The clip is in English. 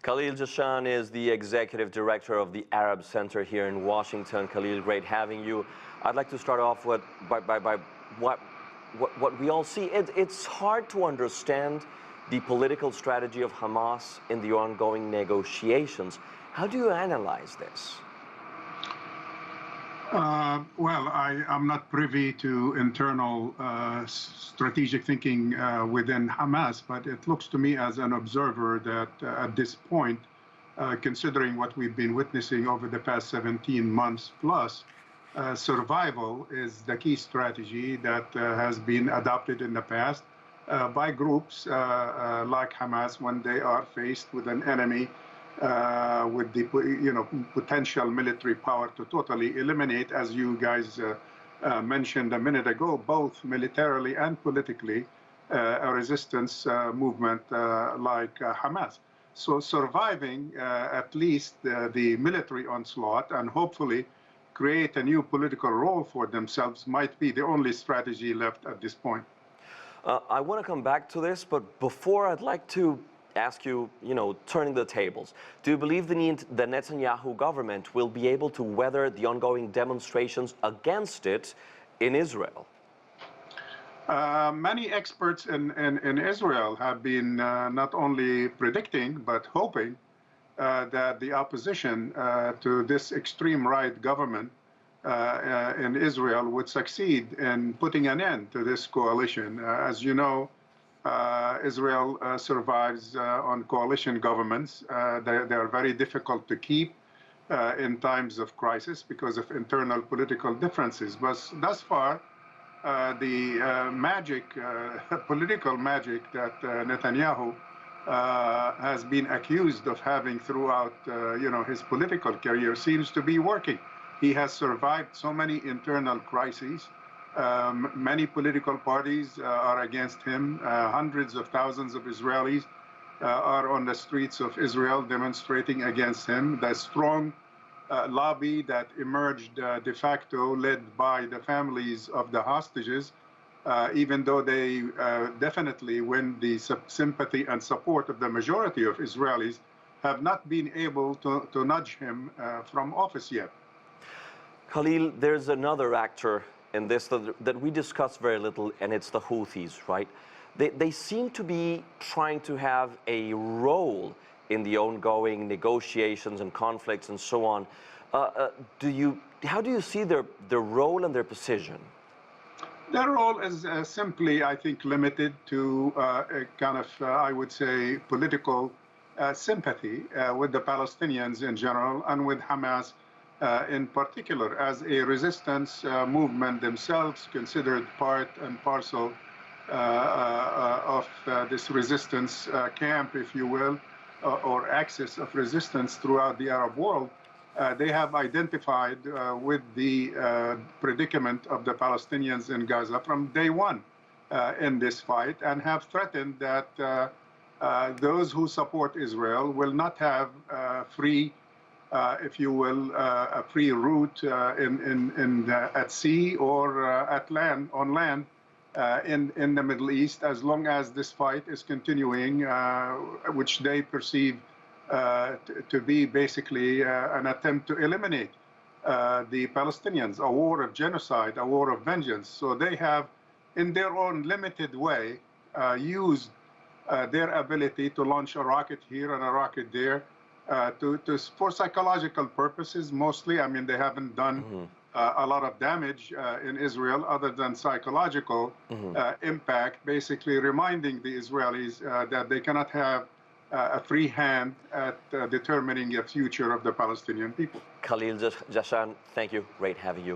Khalil Jahshan is the executive director of the Arab Center here in Washington. Khalil, great having you. I'd like to start off with what we all see. It's hard to understand the political strategy of Hamas in the ongoing negotiations. How do you analyze this? Well, I'm not privy to internal strategic thinking within Hamas, but it looks to me as an observer that at this point, considering what we've been witnessing over the past 17 months plus, survival is the key strategy that has been adopted in the past by groups like Hamas when they are faced with an enemy with the potential military power to totally eliminate, as you guys mentioned a minute ago, both militarily and politically, a resistance movement like Hamas. So surviving at least the military onslaught and hopefully create a new political role for themselves might be the only strategy left at this point. I want to come back to this, but before I'd like to ask you, turning the tables. Do you believe the Netanyahu government will be able to weather the ongoing demonstrations against it in Israel? Many experts in Israel have been not only predicting, but hoping that the opposition to this extreme right government in Israel would succeed in putting an end to this coalition. As you know, Israel survives on coalition governments. They are very difficult to keep in times of crisis because of internal political differences. But thus far, the political magic that Netanyahu has been accused of having throughout his political career seems to be working. He has survived so many internal crises. Many political parties are against him. Hundreds of thousands of Israelis are on the streets of Israel demonstrating against him. The strong lobby that emerged de facto, led by the families of the hostages, even though they definitely win the sympathy and support of the majority of Israelis, have not been able to nudge him from office yet. Khalil, there's another actor in this that we discuss very little, and it's the Houthis, right? They seem to be trying to have a role in the ongoing negotiations and conflicts and so on. How do you see their role and their position? Their role is simply, I think, limited to a kind of, I would say, political sympathy with the Palestinians in general and with Hamas in particular, as a resistance movement themselves, considered part and parcel of this resistance camp, if you will, or axis of resistance throughout the Arab world. They have identified with the predicament of the Palestinians in Gaza from day one in this fight, and have threatened that those who support Israel will not have free, if you will, a free route at sea or on land in the Middle East, as long as this fight is continuing, which they perceive to be basically an attempt to eliminate the Palestinians, a war of genocide, a war of vengeance. So they have, in their own limited way, used their ability to launch a rocket here and a rocket there for psychological purposes mostly. I mean, they haven't done a lot of damage in Israel other than psychological impact, basically reminding the Israelis that they cannot have a free hand at determining the future of the Palestinian people. Khalil Jahshan, thank you. Great having you.